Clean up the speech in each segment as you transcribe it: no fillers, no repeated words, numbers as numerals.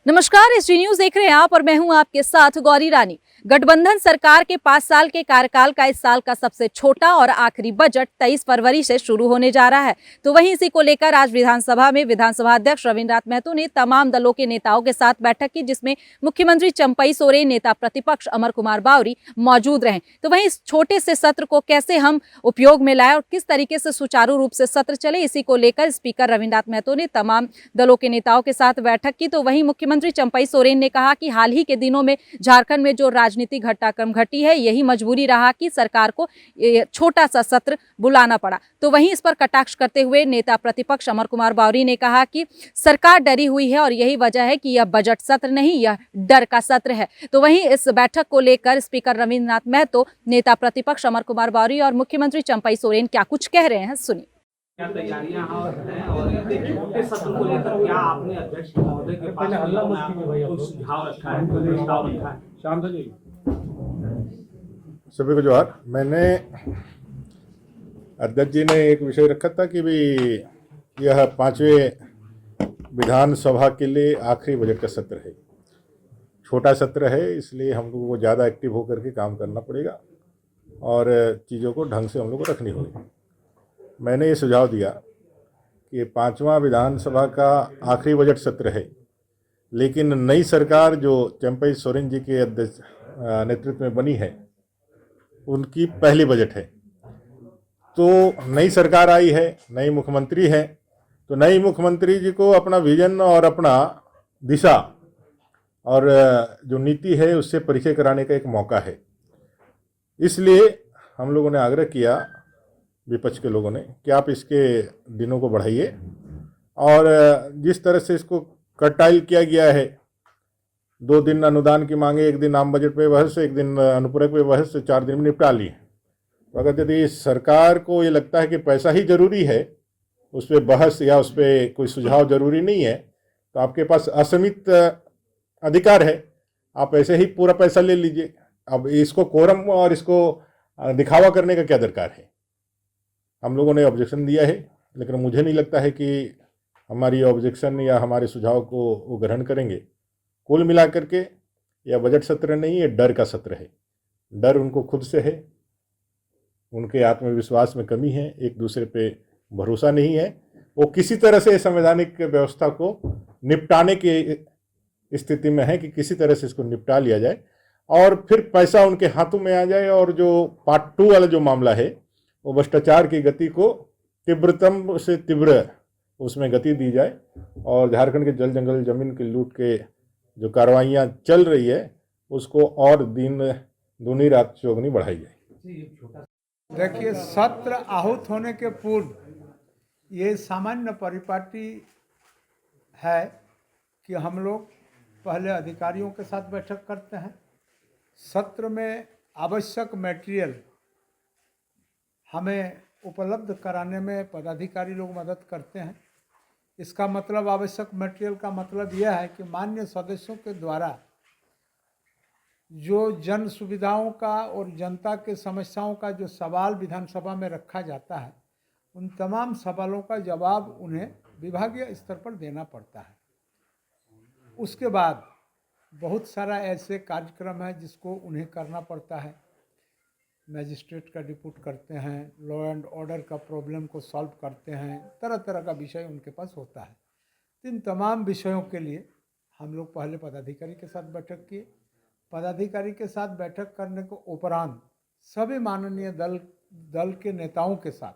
नमस्कार, SD news देख रहे हैं आप और मैं हूं आपके साथ गौरी रानी। गठबंधन सरकार के 5 साल के कार्यकाल का इस साल का सबसे छोटा और आखिरी बजट 23 फरवरी से शुरू होने जा रहा है। तो वहीं इसी को लेकर आज विधानसभा में विधानसभा अध्यक्ष रविन्द्र महतो ने तमाम दलों के नेताओं के साथ बैठक की, जिसमें मुख्यमंत्री चंपई सोरेन, नेता प्रतिपक्ष अमर कुमार बावरी मौजूद रहे। तो वहीं इस छोटे से सत्र को कैसे हम उपयोग में लाए और किस तरीके से सुचारू रूप से सत्र चले, इसी को लेकर स्पीकर रविन्द्र महतो ने तमाम दलों के नेताओं के साथ बैठक की। तो वहीं मुख्यमंत्री चंपई सोरेन ने कहा कि हाल ही के दिनों में झारखंड में जो राजनीतिक घटनाक्रम घटी है, यही मजबूरी रहा कि सरकार को छोटा सा सत्र बुलाना पड़ा। तो वहीं इस पर कटाक्ष करते हुए नेता प्रतिपक्ष अमर कुमार बावरी ने कहा कि सरकार डरी हुई है और यही वजह है कि यह बजट सत्र नहीं, यह डर का सत्र है। तो वहीं इस बैठक को लेकर स्पीकर रविन्द्र महतो, नेता प्रतिपक्ष अमर कुमार बावरी और मुख्यमंत्री चंपई सोरेन क्या कुछ कह रहे हैं, सुनिए। क्या तैयारियां हैं और इतने छोटे सत्र को लेकर क्या आपने अध्यक्ष महोदय के पास कोई सुझाव रखा है, कोई प्रस्ताव रखा है? शांत हो जाइए। सभी को जोहार। मैंने अध्यक्ष जी ने एक विषय रखा था कि भी यह 5वें विधानसभा के लिए आखिरी बजट का सत्र है। छोटा सत्र है, इसलिए हम लोगों को ज़्यादा एक्टिव होकर के काम करना पड़ेगा और चीज़ों को ढंग से हम लोग को रखनी होगी। मैंने ये सुझाव दिया कि 5वां विधानसभा का आखिरी बजट सत्र है, लेकिन नई सरकार जो चंपई सोरेन जी के नेतृत्व में बनी है, उनकी पहली बजट है। तो नई सरकार आई है, नई मुख्यमंत्री है, तो नई मुख्यमंत्री जी को अपना विजन और अपना दिशा और जो नीति है उससे परिचय कराने का एक मौका है। इसलिए हम लोगों ने आग्रह किया, विपक्ष के लोगों ने, कि आप इसके दिनों को बढ़ाइए और जिस तरह से इसको कर्टाइल किया गया है, 2 दिन अनुदान की मांगे, 1 दिन आम बजट पे बहस, 1 दिन अनुपूरक पे बहस, 4 दिन में निपटा ली। तो अगर यदि सरकार को ये लगता है कि पैसा ही जरूरी है, उस पर बहस या उस पर कोई सुझाव जरूरी नहीं है, तो आपके पास असीमित अधिकार है, आप ऐसे ही पूरा पैसा ले लीजिए। अब इसको कोरम और इसको दिखावा करने का क्या दरकार है? हम लोगों ने ऑब्जेक्शन दिया है, लेकिन मुझे नहीं लगता है कि हमारी ऑब्जेक्शन या हमारे सुझाव को वो ग्रहण करेंगे। कुल मिलाकर के यह बजट सत्र नहीं, ये डर का सत्र है। डर उनको खुद से है, उनके आत्मविश्वास में कमी है, एक दूसरे पे भरोसा नहीं है। वो किसी तरह से संवैधानिक व्यवस्था को निपटाने की स्थिति में है कि किसी तरह से इसको निपटा लिया जाए और फिर पैसा उनके हाथों में आ जाए और जो पार्ट 2 वाला जो मामला है, वो भ्रष्टाचार की गति को तीव्रतम से तीव्र उसमें गति दी जाए और झारखंड के जल जंगल जमीन की लूट के जो कार्रवाइयाँ चल रही है, उसको और दिन दूनी रात चौगुनी बढ़ाई जाए। देखिए, सत्र आहूत होने के पूर्व ये सामान्य परिपाटी है कि हम लोग पहले अधिकारियों के साथ बैठक करते हैं। सत्र में आवश्यक मटेरियल हमें उपलब्ध कराने में पदाधिकारी लोग मदद करते हैं। इसका मतलब, आवश्यक मटेरियल का मतलब यह है कि मान्य सदस्यों के द्वारा जो जन सुविधाओं का और जनता के समस्याओं का जो सवाल विधानसभा में रखा जाता है, उन तमाम सवालों का जवाब उन्हें विभागीय स्तर पर देना पड़ता है। उसके बाद बहुत सारा ऐसे कार्यक्रम है जिसको उन्हें करना पड़ता है। मैजिस्ट्रेट का रिपोर्ट करते हैं, लॉ एंड ऑर्डर का प्रॉब्लम को सॉल्व करते हैं, तरह तरह का विषय उनके पास होता है। इन तमाम विषयों के लिए हम लोग पहले पदाधिकारी के साथ बैठक किए। पदाधिकारी के साथ बैठक करने को उपरांत सभी माननीय दल के नेताओं के साथ,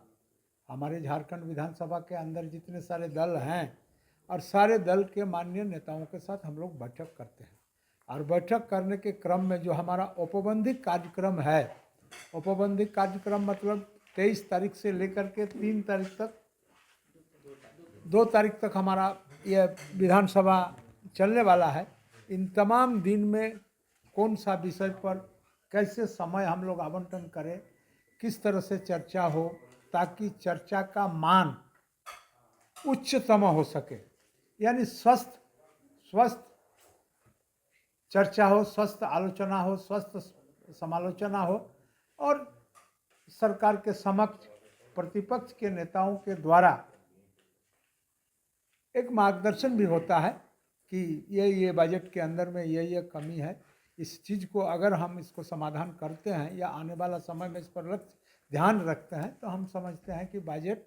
हमारे झारखंड विधानसभा के अंदर जितने सारे दल हैं और सारे दल के माननीय नेताओं के साथ हम लोग बैठक करते हैं। और बैठक करने के क्रम में जो हमारा औपबंधिक कार्यक्रम है, औपबंधिक कार्यक्रम मतलब 23 तारीख से लेकर के 3 तारीख तक, 2 तारीख तक हमारा यह विधानसभा चलने वाला है। इन तमाम दिन में कौन सा विषय पर कैसे समय हम लोग आवंटन करें, किस तरह से चर्चा हो, ताकि चर्चा का मान उच्चतम हो सके, यानी स्वस्थ चर्चा हो, स्वस्थ आलोचना हो, स्वस्थ समालोचना हो और सरकार के समक्ष प्रतिपक्ष के नेताओं के द्वारा एक मार्गदर्शन भी होता है कि ये बजट के अंदर में ये कमी है। इस चीज़ को अगर हम इसको समाधान करते हैं या आने वाला समय में इस पर ध्यान रखते हैं तो हम समझते हैं कि बजट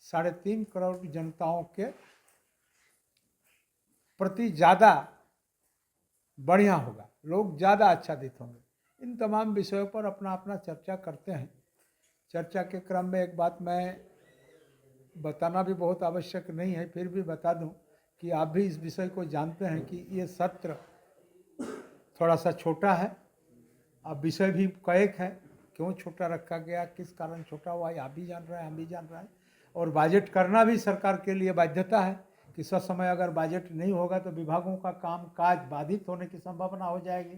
3.5 करोड़ जनताओं के प्रति ज़्यादा बढ़िया होगा, लोग ज़्यादा आच्छादित होंगे। इन तमाम विषयों पर अपना अपना चर्चा करते हैं। चर्चा के क्रम में एक बात मैं बताना भी बहुत आवश्यक नहीं है, फिर भी बता दूं कि आप भी इस विषय को जानते हैं कि ये सत्र थोड़ा सा छोटा है। अब विषय भी कई है, क्यों छोटा रखा गया, किस कारण छोटा हुआ, आप भी जान रहे हैं, हम भी जान रहे हैं। और बजट करना भी सरकार के लिए बाध्यता है कि समय अगर बजट नहीं होगा तो विभागों का काम काज बाधित होने की संभावना हो जाएगी।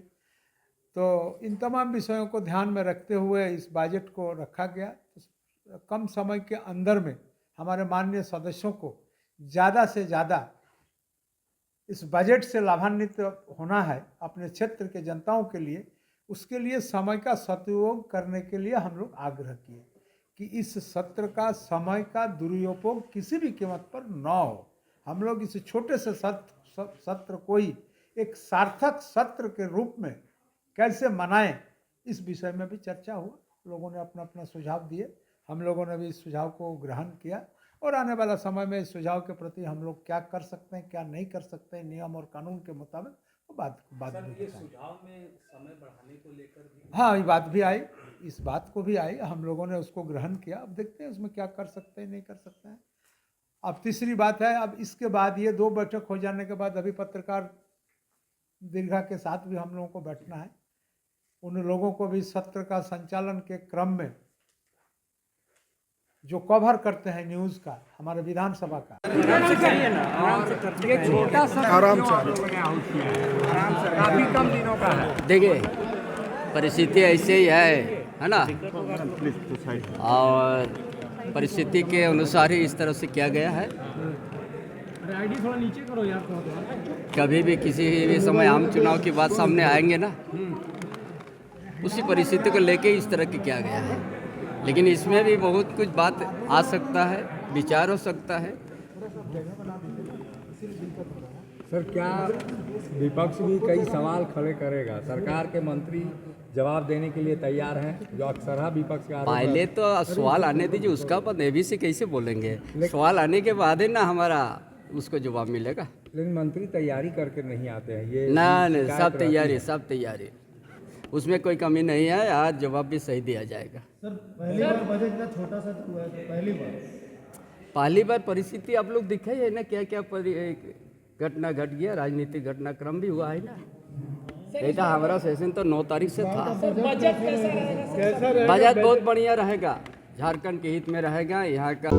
तो इन तमाम विषयों को ध्यान में रखते हुए इस बजट को रखा गया। तो कम समय के अंदर में हमारे माननीय सदस्यों को ज़्यादा से ज़्यादा इस बजट से लाभान्वित होना है अपने क्षेत्र के जनताओं के लिए। उसके लिए समय का सदुपयोग करने के लिए हम लोग आग्रह किए कि इस सत्र का समय का दुरुपयोग किसी भी कीमत पर न हो। हम लोग इस छोटे से सत्र को ही एक सार्थक सत्र के रूप में कैसे मनाएं, इस विषय में भी चर्चा हुआ। लोगों ने अपना अपना सुझाव दिए, हम लोगों ने भी इस सुझाव को ग्रहण किया और आने वाला समय में इस सुझाव के प्रति हम लोग क्या कर सकते हैं, क्या नहीं कर सकते हैं, नियम और कानून के मुताबिक वो बात ये सुझाव में समय बढ़ाने को लेकर भी हाँ, ये बात भी आई, इस बात को भी आई, हम लोगों ने उसको ग्रहण किया। अब देखते हैं उसमें क्या कर सकते हैं, नहीं कर सकते हैं। अब तीसरी बात है, अब इसके बाद ये 2 बैठक हो जाने के बाद अभी पत्रकार दीर्घा के साथ भी हम लोगों को बैठना है। उन लोगों को भी सत्र का संचालन के क्रम में जो कवर करते हैं न्यूज़ का, हमारे विधानसभा का, ये छोटा सा आराम से काफी कम दिनों का है। देखिए परिस्थिति ऐसे ही है ना, और परिस्थिति के अनुसार ही इस तरह से किया गया है। थोड़ा नीचे करो यार। कभी भी किसी भी समय आम चुनाव की बात सामने आएंगे ना, उसी परिस्थिति को लेके इस तरह की किया गया है। लेकिन इसमें भी बहुत कुछ बात आ सकता है, विचार हो सकता है। सर, क्या विपक्ष भी कई सवाल खड़े करेगा? सरकार के मंत्री जवाब देने के लिए तैयार हैं, जो अक्सर विपक्ष का आरोप है। पहले तो सवाल आने दीजिए, उसका पर एबी से कैसे बोलेंगे? सवाल आने के बाद ही ना हमारा उसको जवाब मिलेगा। लेकिन मंत्री तैयारी करके नहीं आते हैं, ये ना नहीं, सब तैयारी, सब तैयारी, उसमें कोई कमी नहीं है। आज जवाब भी सही दिया जाएगा। सर, पहली बार बजट इतना छोटा सा हुआ है, तो पहली बार परिस्थिति आप लोग दिखाई है ना, क्या क्या घटना घट गया, राजनीतिक घटनाक्रम भी हुआ है ना। नहीं था हमारा सेशन तो 9 तारीख से था। बजट बहुत बढ़िया रहेगा, झारखंड के हित में रहेगा। यहाँ का